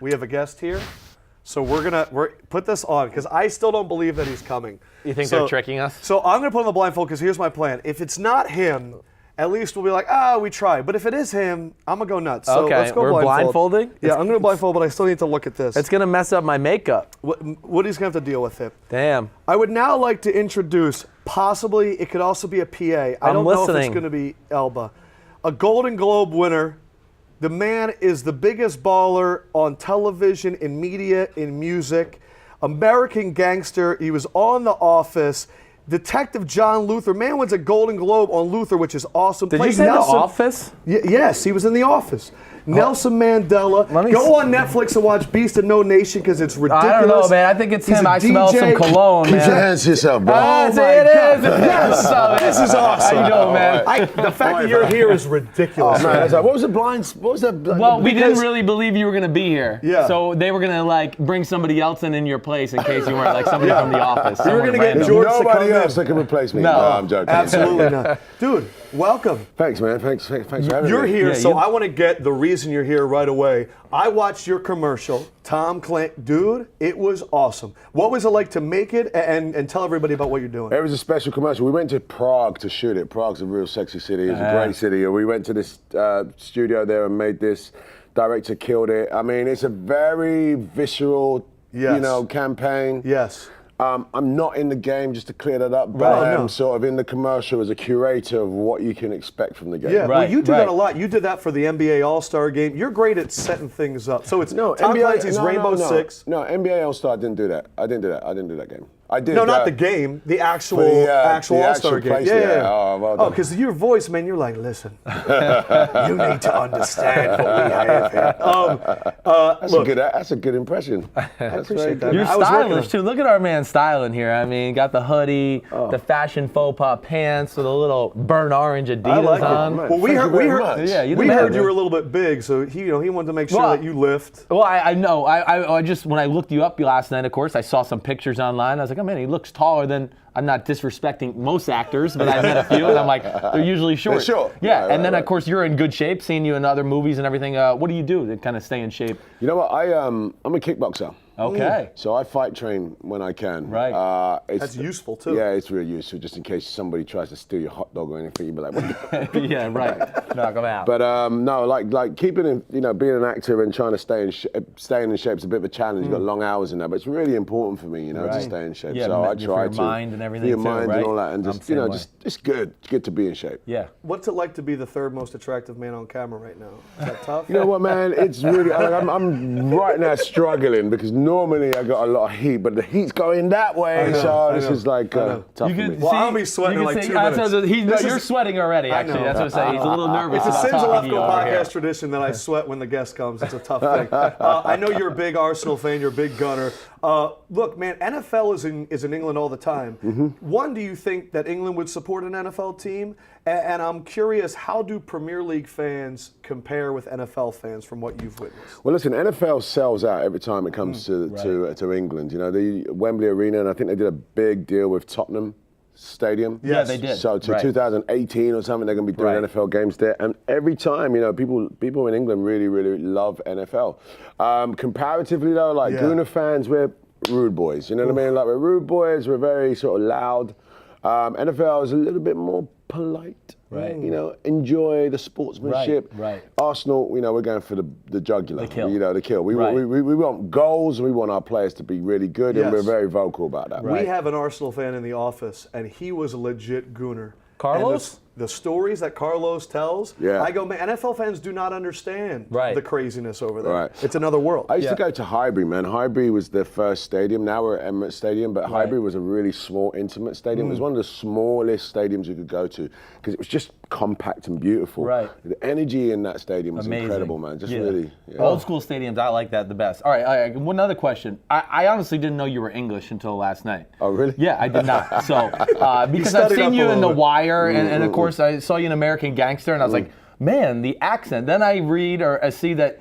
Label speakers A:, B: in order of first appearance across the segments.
A: We have a guest here. So we're put this on because I still don't believe that he's coming.
B: You think they're tricking us?
A: So I'm going to put on the blindfold because here's my plan. If it's not him, at least we'll be like, we tried. But if it is him, I'm going to go nuts. So
B: okay,
A: let's go
B: we're blindfolding?
A: Yeah, I'm going to blindfold, but I still need to look at this.
B: It's going to mess up my makeup.
A: Woody's going to have to deal with it.
B: Damn.
A: I would now like to introduce, possibly, it could also be a PA. I don't know if it's going to be Elba. A Golden Globe winner. The man is the biggest baller on television, in media, in music. American Gangster. He was on The Office. Detective John Luther. Man wins a Golden Globe on Luther, which is awesome.
B: Did you say The Office?
A: Yes, he was in The Office. Nelson Mandela. Go on Netflix and watch Beast of No Nation because it's ridiculous.
B: I don't know, man. I think it's him. I smell some cologne, man.
C: Keep your hands to yourself, bro.
B: Oh, it is.
A: Yes. This is awesome.
B: How you doing, man?
A: The fact that you're here is ridiculous.
C: Oh, man. What was the blind? What was that?
B: Well, we didn't really believe you were going to be here.
A: Yeah.
B: So they were going to like bring somebody else in your place in case you weren't like somebody from The Office.
A: You were going to get
C: There's
A: George to come
C: nobody
A: in.
C: else that can replace me.
B: No,
C: I'm joking.
A: Absolutely not. Dude, welcome.
C: Thanks, man. Thanks for having me.
A: You're here,
B: Yeah,
A: so
B: you-
A: I want to get the reason you're here right away. I watched your commercial, Tom Clancy. Dude, it was awesome. What was it like to make it and tell everybody about what you're doing?
C: It was a special commercial. We went to Prague to shoot it. Prague's a real sexy city. It's a great city. We went to this studio there and made this. Director killed it. I mean, it's a very visceral, campaign.
A: Yes.
C: I'm not in the game, just to clear that up, but I am sort of in the commercial as a curator of what you can expect from the game.
A: Yeah, well, you do that a lot. You did that for the NBA All-Star Game. You're great at setting things up. So it's Tom Clancy's Rainbow Six.
C: No, NBA All-Star didn't do that. I didn't do that game. I did.
A: No, not the game. The actual All-Star game. Yeah.
C: Oh, well done.
A: Because your voice, man, you're like, listen, you need to understand what we have here.
C: That's a good impression.
A: I appreciate that.
B: You're stylish too. Look at our man styling here. I mean, got the hoodie, the fashion faux pas pants with a little burnt orange Adidas on.
A: Well, we heard you were a little bit big, so he wanted to make sure that you lift.
B: Well, I know. I just when I looked you up last night, of course, I saw some pictures online. I was like, oh man, he looks taller than. I'm not disrespecting most actors, but I met a few, and I'm like, they're usually short.
C: They're short.
B: Yeah, and then of course you're in good shape. Seeing you in other movies and everything. What do you do to kind of stay in shape?
C: You know what? I'm a kickboxer.
B: Okay.
C: So I fight train when I can.
B: Right.
A: That's useful too.
C: Yeah, it's really useful, just in case somebody tries to steal your hot dog or anything. You'd be like, what?
B: Yeah, right. Knock them out.
C: But no, like keeping in, being an actor and trying to staying in shape is a bit of a challenge. You've got long hours in that, but it's really important for me, to stay in shape.
B: Yeah,
C: so I try
B: for your
C: to
B: mind and everything
C: for your
B: too,
C: mind
B: right?
C: and all that, and just it's good. It's good to be in shape.
B: Yeah.
A: What's it like to be the third most attractive man on camera right now? Is that tough?
C: You know what, man? It's really. I'm right now struggling because normally I got a lot of heat, but the heat's going that way, this is like tough for me.
A: Well, I'll be sweating in like 2 minutes.
B: You're sweating already, actually. That's what I'm saying. He's a little nervous.
A: It's a
B: about
A: Simms
B: talking to you
A: Lefkoe
B: over here.
A: Podcast tradition that I sweat when the guest comes. It's a tough thing. I know you're a big Arsenal fan. You're a big gunner. Look, man, NFL is in England all the time.
C: Mm-hmm.
A: One, do you think that England would support an NFL team? And I'm curious, how do Premier League fans compare with NFL fans from what you've witnessed?
C: Well, listen, NFL sells out every time it comes to England. The Wembley Arena, and I think they did a big deal with Tottenham Stadium.
B: Yeah, they did.
C: So to 2018 or something, they're going to be doing NFL games there. And every time, people in England really, really love NFL. Comparatively, though, Gooner fans, we're rude boys. You know what I mean? Like, we're rude boys. We're very sort of loud. NFL is a little bit more polite.
B: Right.
C: Enjoy the sportsmanship.
B: Right.
C: Arsenal, we're going for the jugular.
B: The kill.
C: The kill. We
B: Right.
C: want goals. We want our players to be really good, and we're very vocal about that.
A: We have an Arsenal fan in the office, and he was a legit gooner.
B: Carlos?
A: The stories that Carlos tells, I go, man, NFL fans do not understand the craziness over there.
C: Right.
A: It's another world.
C: I used to go to Highbury, man. Highbury was their first stadium. Now we're at Emirates Stadium, but Highbury was a really small, intimate stadium. It was one of the smallest stadiums you could go to because it was just compact and beautiful.
B: Right.
C: The energy in that stadium was incredible, man. Just really. Yeah.
B: Old school stadiums, I like that the best. All right, one other question. I honestly didn't know you were English until last night.
C: Oh, really?
B: Yeah, I did not. So, because I've seen you in The Wire, and of course I saw you in American Gangster, and I was like, man, the accent. Then I read or I see that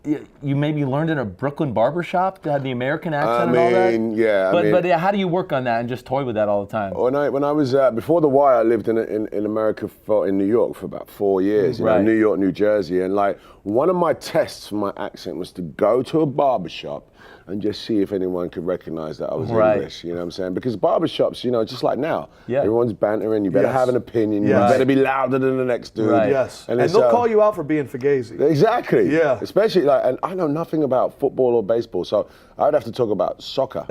B: you maybe learned in a Brooklyn barbershop that had the American accent and all that?
C: Yeah.
B: But how do you work on that and just toy with that all the time?
C: When I was before The Wire, I lived in America in New York for about 4 years. You know, New York, New Jersey, and like one of my tests for my accent was to go to a barbershop and just see if anyone could recognize that I was English. You know what I'm saying? Because barbershops, you know, just like now, everyone's bantering. You better have an opinion. You better be louder than the next dude.
A: Yes. And they'll call you out for being fugazi.
C: Exactly.
A: Yeah.
C: Especially and I know nothing about football or baseball, so I'd have to talk about soccer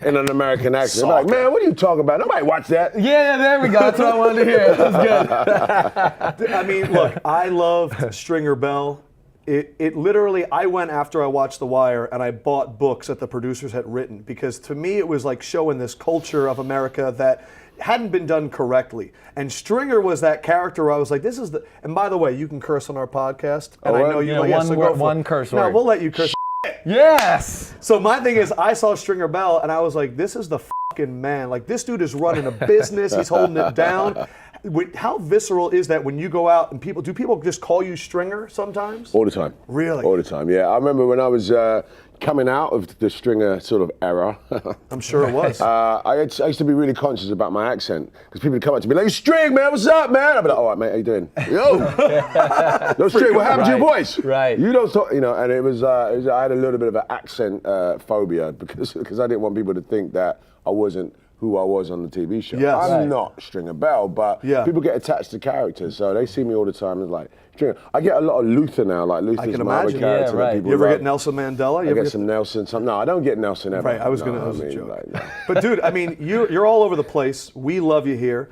C: in an American accent. Like, man, what are you talking about? Nobody watch that.
B: Yeah, there we go. That's what I wanted to hear. That's good.
A: I mean, look, I loved Stringer Bell. It literally, I went after I watched The Wire and I bought books that the producers had written, because to me it was like showing this culture of America that hadn't been done correctly. And Stringer was that character where I was like, this is the, and by the way, you can curse on our podcast. And I know you know,
B: one curse word.
A: No, we'll let you curse.
B: Yes!
A: So my thing is, I saw Stringer Bell and I was like, this is the fucking man. Like, this dude is running a business, he's holding it down. How visceral is that when you go out and do people just call you Stringer sometimes?
C: All the time.
A: Really?
C: All the time, yeah. I remember when I was coming out of the Stringer sort of era.
A: I'm sure it was.
C: I used to be really conscious about my accent, because people would come up to me like, String, man, what's up, man? I'd be like, all right, mate, how you doing? Yo! No, String, what happened to your voice?
B: Right.
C: You don't talk, you know, and it was I had a little bit of an accent phobia because I didn't want people to think that I wasn't who I was on the TV show.
A: Yes.
C: I'm not Stringer Bell, but people get attached to characters, so they see me all the time and like, Stringer. I get a lot of Luther now, like Luther's my other character that people
A: You ever
C: love.
A: get Nelson Mandela?
C: I get some Nelson. No, I don't get Nelson ever.
A: Right, I was going to, that was a joke.
C: Like, no.
A: But dude, I mean, you're all over the place. We love you here.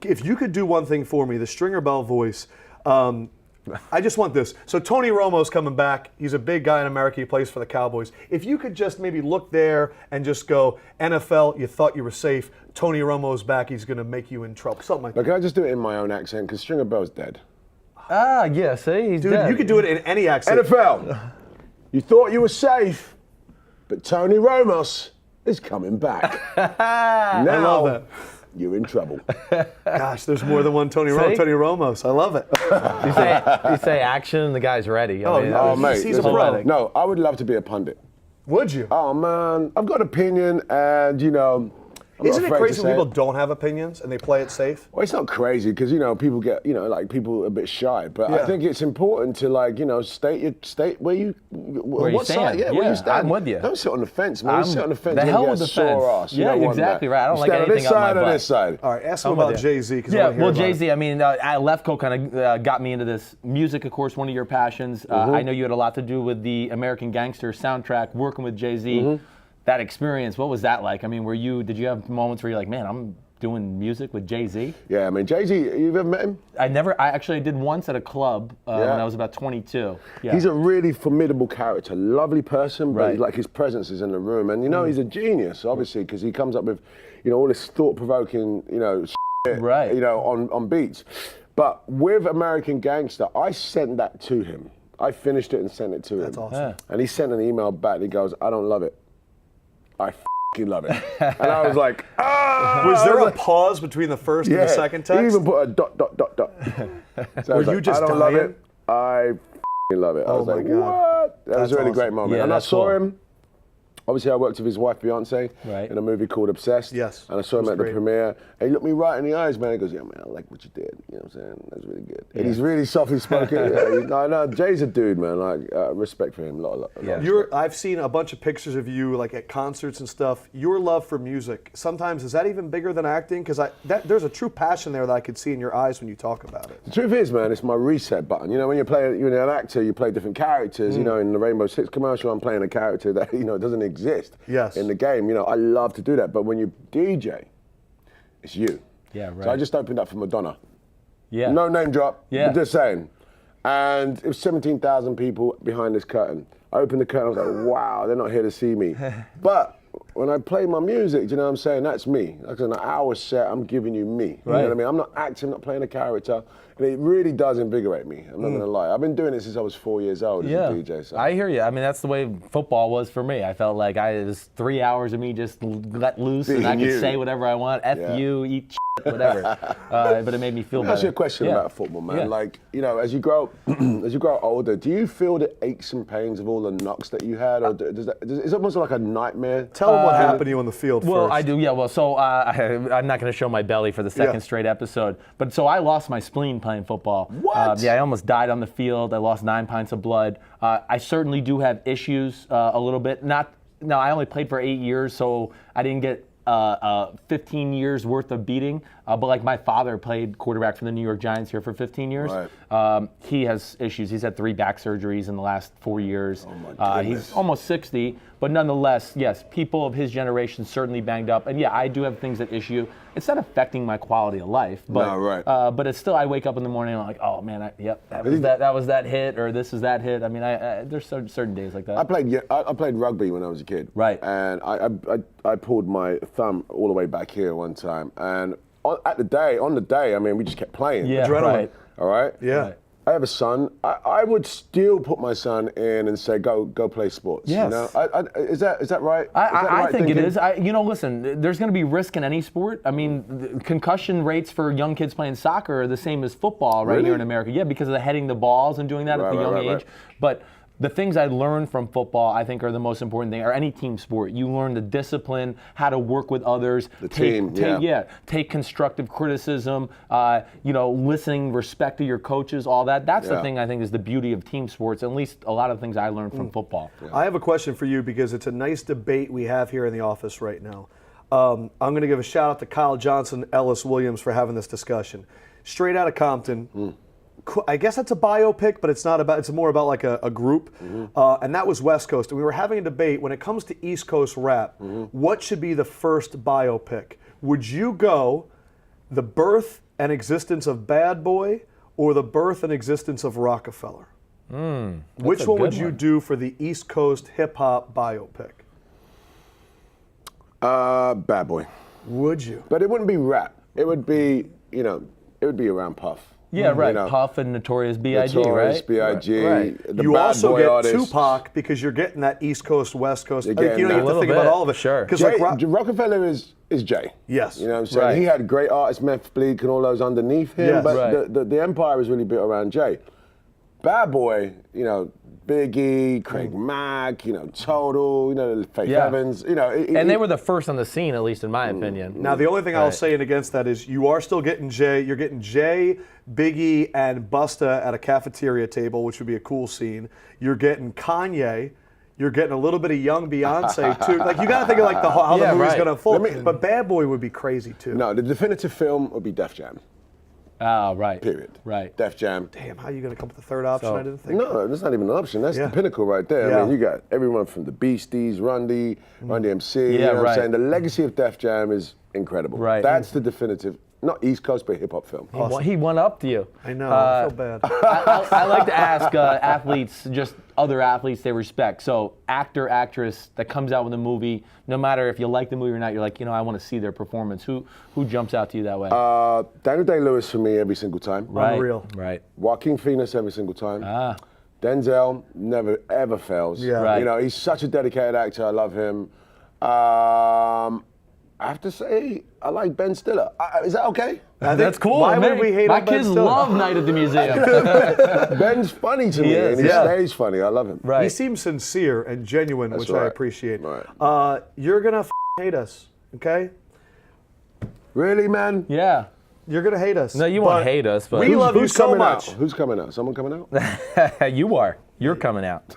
A: If you could do one thing for me, the Stringer Bell voice, I just want this. So Tony Romo's coming back. He's a big guy in America. He plays for the Cowboys. If you could just maybe look there and just go, NFL, you thought you were safe. Tony Romo's back. He's going to make you in trouble. Something like that.
C: Can I just do it in my own accent? Because Stringer Bell's dead.
B: Ah, yeah, see? He's
A: Dude,
B: dead.
A: you could do it in any accent.
C: NFL, you thought you were safe, but Tony Romo is coming back.
A: I love that.
C: You're in trouble.
A: Gosh, there's more than one Tony Romo. I love it.
B: You say action, the guy's ready.
C: Mate,
A: he's a pro.
C: No, I would love to be a pundit.
A: Would you?
C: Oh, man, I've got an opinion, and, you know,
A: Isn't it crazy when people don't have opinions and they play it safe?
C: Well, it's not crazy because, you know, people get, you know, like people are a bit shy. But I think it's important to, like, you know, state where you
B: stand.
C: Where you stand.
B: I'm with you.
C: Don't sit on the fence, man. You sit on the fence,
B: the
C: you're
B: hell
C: going
B: with
C: to
B: the
C: get a sore
B: fence.
C: ass. You
B: Yeah,
C: don't want
B: exactly
C: that.
B: right. I don't like anything up my butt.
C: On this side.
A: All right, ask him about Jay-Z.
B: Well, Jay-Z, I mean, Lefkoe kind of got me into this. Music, of course, one of your passions. I know you had a lot to do with the American Gangster soundtrack, working with Jay-Z. That experience, what was that like? I mean, did you have moments where you're like, man, I'm doing music with Jay-Z?
C: Yeah, I mean, Jay-Z, you've ever met him?
B: I actually did once at a club when I was about 22. Yeah.
C: He's a really formidable character, lovely person, but like his presence is in the room. And, you know, he's a genius, obviously, because he comes up with, you know, all this thought-provoking, you know, shit, you know, on beats. But with American Gangster, I sent that to him. I finished it and sent it to him.
A: That's awesome. Yeah.
C: And he sent an email back and he goes, I don't love it. I f***ing love it. And I was like,
A: Was there a pause between the first and the second text?
C: He even put a ... So
A: Were you just
C: I don't
A: dying?
C: love it. I f***ing love it. I was
A: my
C: like,
A: God.
C: what? That was a really
A: awesome.
C: great moment.
B: Yeah,
C: And I
B: that's
C: saw
B: cool.
C: him. Obviously, I worked with his wife, Beyonce, in a movie called Obsessed.
A: Yes.
C: And I saw him
A: It was
C: at the
A: great.
C: premiere. And he looked me right in the eyes, man. He goes, yeah, man, I like what you did. You know what I'm saying? That was really good. And he's really softly spoken. No, Jay's a dude, man. Like, respect for him. A lot of respect.
A: I've seen a bunch of pictures of you, like at concerts and stuff. Your love for music, sometimes, is that even bigger than acting? Because there's a true passion there that I could see in your eyes when you talk about it.
C: The truth is, man, it's my reset button. You know, when you're an actor, you play different characters. You know, in the Rainbow Six commercial, I'm playing a character that, you know, doesn't exist in the game. You know, I love to do that. But when you DJ, it's you.
B: Yeah, right.
C: So I just opened up for Madonna.
B: Yeah.
C: No name drop,
B: Yeah.
C: but just saying. And it was 17,000 people behind this curtain. I opened the curtain, I was like, wow, they're not here to see me. But when I play my music, do you know what I'm saying? That's me. Like an hour set, I'm giving you me. You know what I mean? I'm not acting, I'm not playing a character. And it really does invigorate me. I'm not going to lie. I've been doing it since I was 4 years old as a DJ. So.
B: I hear you. I mean, that's the way football was for me. I felt like it was 3 hours of me just let loose and I could say whatever I want. F you, eat shit. whatever. But it made me feel better.
C: Let me ask you a question about football, man.
B: Yeah.
C: Like, you know, as you grow older, do you feel the aches and pains of all the knocks that you had, or is it almost like a nightmare?
A: Tell them what happened to you on the field
B: Well,
A: first.
B: I do, yeah. Well, so I'm not going to show my belly for the second straight episode. But so I lost my spleen playing football.
C: What?
B: Yeah, I almost died on the field. I lost 9 pints of blood. I certainly do have issues a little bit. I only played for 8 years, so I didn't get 15 years worth of beating. But like my father played quarterback for the New York Giants here for 15 years.
C: Right.
B: He has issues. He's had 3 back surgeries in the last 4 years.
C: Oh my goodness.
B: He's almost 60, but nonetheless, yes, people of his generation certainly banged up. And yeah, I do have things that issue. It's not affecting my quality of life, but
C: No, right.
B: but it's still. I wake up in the morning and I'm like, oh man, that was that hit, or this is that hit. I mean, there's certain days like that.
C: I played rugby when I was a kid.
B: Right.
C: And I pulled my thumb all the way back here one time, and on the day, I mean, we just kept playing.
B: Yeah,
A: Adrenaline.
B: right.
C: All right.
A: Yeah.
B: Right.
C: I have a son. I would still put my son in and say, go play sports.
B: Yes.
C: You know? Is that right?
B: I think it is. Listen, there's going to be risk in any sport. I mean, the concussion rates for young kids playing soccer are the same as football right here in America. Yeah, because of the heading the balls and doing that at the young age. Right. But the things I learned from football, I think, are the most important thing, or any team sport. You learn the discipline, how to work with others. Take constructive criticism, listening, respect to your coaches, all that. That's the thing I think is the beauty of team sports, at least a lot of things I learned from football.
A: Yeah. I have a question for you because it's a nice debate we have here in the office right now. I'm going to give a shout out to Kyle Johnson, Ellis Williams for having this discussion. Straight out of Compton. I guess that's a biopic, but it's not about. It's more about like a group, and that was West Coast. And we were having a debate when it comes to East Coast rap. What should be the first biopic? Would you go the birth and existence of Bad Boy or the birth and existence of Rockefeller? Which one would you do for the East Coast hip hop biopic?
C: Bad Boy.
A: Would you?
C: But it wouldn't be rap. It would be, it would be around Puff.
B: Yeah, right. Puff and Notorious B.I.G.,
C: Notorious
B: right?
C: B.I.G.
B: Right.
C: The
A: You
C: Bad
A: also
C: Boy
A: get
C: artists.
A: Tupac because you're getting that East Coast, West Coast. You
C: getting
A: don't have to think about all of it.
B: Sure.
A: Because
C: Rockefeller is Jay.
A: Yes.
C: You know what I'm saying?
B: Right.
C: He had great artists, Memphis Bleak and all those underneath him,
A: Yes.
C: but the empire was really built around Jay. Bad Boy, Biggie, Craig Mack, Total, Faith Evans,
B: And they were the first on the scene, at least in my opinion.
A: Now, the only thing I'll say against that is you are still getting Jay. You're getting Jay, Biggie, and Busta at a cafeteria table, which would be a cool scene. You're getting Kanye. You're getting a little bit of young Beyonce, too. Like, you got to think of like how the movie's going to unfold. But Bad Boy would be crazy, too.
C: No, the definitive film would be Def Jam.
B: Oh, right.
C: Period.
B: Right.
C: Def Jam.
A: Damn, how are you going to come up with the third option? I didn't think.
C: No, that's not even an option. That's the pinnacle right there.
A: Yeah.
C: I mean, you got everyone from the Beasties, Run DMC.
B: Yeah,
C: you know what I'm
B: right.
C: saying? The legacy of Def Jam is incredible.
B: Right.
C: That's the definitive, not East Coast, but hip hop film.
B: He won up to you.
A: I know. I feel bad.
B: I like to ask athletes, just other athletes they respect. So actor, actress that comes out with a movie, no matter if you like the movie or not, you're like, I want to see their performance. Who jumps out to you that way?
C: Daniel Day-Lewis for me every single time.
B: Right.
A: Unreal.
B: Right.
C: Joaquin Phoenix every single time.
B: Ah.
C: Denzel never ever fails.
A: Yeah.
B: Right.
C: He's such a dedicated actor. I love him. I have to say, I like Ben Stiller. Is that okay?
B: That's cool.
A: Why would we hate
B: My
A: on Ben
B: kids
A: Stiller?
B: love Night at the Museum.
C: Ben's funny to me,
B: is,
C: and he
B: yeah.
C: stays funny. I love him.
B: Right.
A: He seems sincere and genuine,
C: That's
A: which I
C: right.
A: appreciate.
C: Right.
A: You're going to hate us, okay?
C: Really, man?
B: Yeah.
A: You're going to hate us.
B: No, you won't hate us, but
A: we love you
C: Who's
A: so
C: coming
A: much.
C: out? Who's coming out? Someone coming out?
B: You are. You're coming out.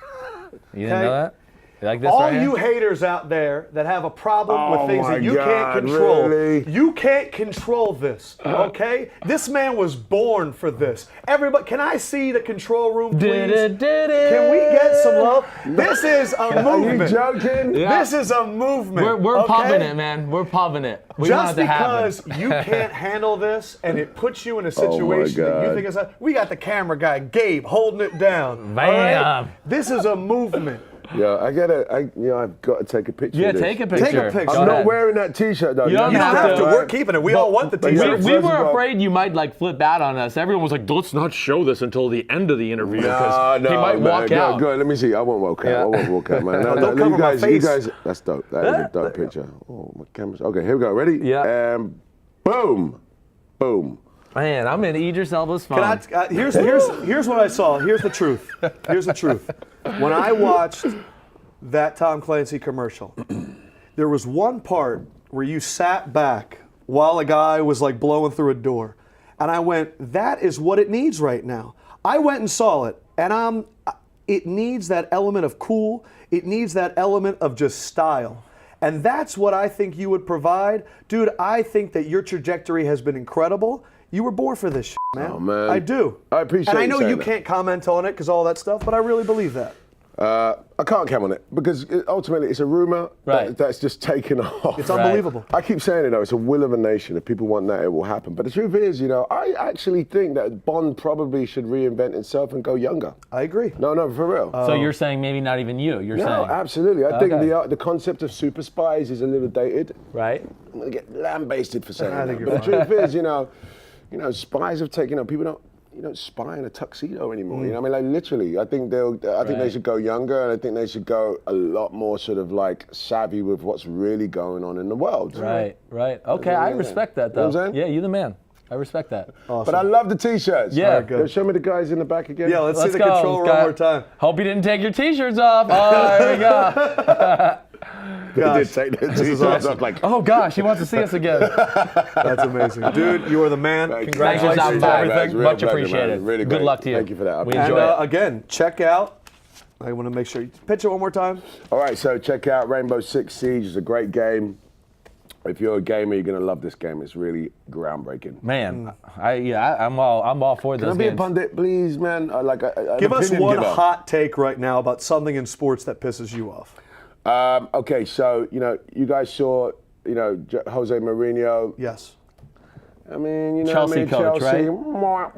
B: You didn't
A: Okay.
B: know that? You like this
A: All
B: right here?
A: you haters out there that have a problem with things
C: my
A: that you can't
C: God,
A: control,
C: really?
A: you can't control this, okay? This man was born for this. Everybody, can I see the control room, please? Can we get some love? This is a movement.
C: Are you joking?
B: Yeah.
A: This is a movement.
B: We're
A: okay?
B: pumping it, man. We're pumping it. We want
A: Just
B: it to happen.
A: because you can't handle this and it puts you in a situation that you
C: God.
A: think is we got the camera guy, Gabe, holding it down.
B: Bam.
A: all right? This is a movement.
C: Yeah, I've got to take a picture.
B: Yeah,
C: of this.
B: take a picture.
A: Take a picture.
B: Go
C: I'm not
B: ahead.
C: wearing that T-shirt though.
B: You don't
A: You don't have to.
B: to.
A: We're keeping it. We all want the
C: but
A: t-shirt.
B: We
C: First of
B: were
C: all-
B: afraid you might flip out on us. Everyone was like, let's not show this until the end of the interview because
C: No,
B: he might
C: man,
B: walk
C: go,
B: out.
C: Go, let me see. I won't walk out.
B: Yeah.
C: I won't walk out, man. No,
A: don't cover my face.
C: You guys, that's dope. That is a dope picture. Oh, my camera's okay. Here we go. Ready?
B: Yeah.
C: Boom. boom.
B: Man, I'm in Idris Elba's phone.
A: Here's what I saw. Here's the truth. Here's the truth. When I watched that Tom Clancy commercial, there was one part where you sat back while a guy was like blowing through a door. And I went, that is what it needs right now. I went and saw it, and it needs that element of cool. It needs that element of just style. And that's what I think you would provide. Dude, I think that your trajectory has been incredible. You were born for this shit, man.
C: Oh, man.
A: I do.
C: I appreciate
A: And I know you
C: that.
A: can't comment on it because all that stuff, but I really believe that.
C: I can't count on it because ultimately it's a rumor that's just taken off.
A: It's unbelievable.
C: I keep saying it though, it's a will of a nation. If people want that, it will happen. But the truth is, I actually think that Bond probably should reinvent itself and go younger.
A: I agree.
C: No, for real.
B: So you're saying maybe not even you? You're saying?
C: No, absolutely. I think the concept of super spies is a little dated.
B: Right.
C: I'm gonna get lambasted for saying
A: I
C: that.
A: think
C: But
A: you're
C: the truth is, spies have taken. People don't. You don't spy in a tuxedo anymore. You know what I mean? Like literally, I think they should go younger, and I think they should go a lot more sort of like savvy with what's really going on in the world.
B: Right. Okay, I respect that though.
C: You know what I'm saying?
B: Yeah, you're the man. I respect that.
A: Awesome.
C: But I love the t-shirts.
B: Yeah.
C: All right, good. Show me the guys in the back again.
A: Yeah, let's see the
B: go,
A: controller one more time.
B: Hope you didn't take your t-shirts off. Oh, there we go.
C: They did take their t-shirts off. Like,
B: Oh gosh, he wants to see us again.
A: That's amazing. Dude, you are the man.
B: Congratulations on
C: Thanks, man.
B: everything.
C: Real
B: Much
C: pleasure,
B: appreciated.
C: man. Really
B: Good
C: great.
B: luck to you.
C: Thank you for that.
B: We
A: And
B: enjoy it.
A: again, check out. I want to make sure you pitch it one more time.
C: all right, so check out Rainbow Six Siege. It's a great game. If you're a gamer, you're gonna love this game. It's really groundbreaking.
B: Man, I'm all for
C: Can
B: those
C: I be a
B: games.
C: pundit, please, man?
A: Give us one
C: giver.
A: hot take right now about something in sports that pisses you off.
C: Okay, so you guys saw Jose Mourinho.
A: Yes.
C: I mean,
B: Chelsea coach,
C: Chelsea.
B: right?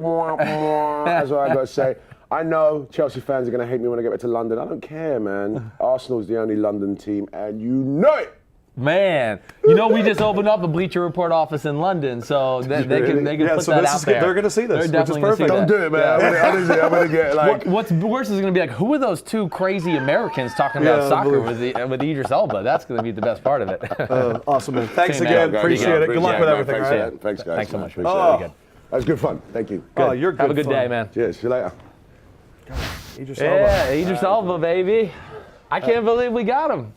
C: That's what I gotta say. I know Chelsea fans are gonna hate me when I get back to London. I don't care, man. Arsenal's the only London team, and you know it.
B: Man, we just opened up a Bleacher Report office in London, so they can
A: Yeah,
B: put
A: so
B: that
A: this
B: out
A: is
B: there.
A: they're going to see this,
B: They're
A: which is
B: definitely gonna see
A: perfect.
B: that.
C: Don't do it, man.
B: Yeah.
C: Honestly, I'm gonna get like.
B: What's worse is going to be like, who are those two crazy Americans talking about
A: Yeah,
B: soccer
A: unbelievable.
B: with Idris Elba? That's going to be the best part of it.
A: Awesome, man. Thanks
B: Same,
A: again.
B: man.
A: Appreciate it. Good luck with everything.
C: Thanks,
A: all
C: man.
A: right?
C: Thanks, guys.
B: Thanks so much.
C: Appreciate
A: Oh.
C: it. That was good fun. Thank you.
A: Oh, you're good.
B: Have a good
A: fun.
B: day, man.
C: Cheers. See you later.
A: Idris Elba.
B: Yeah, Idris Elba, baby. I can't believe we got him.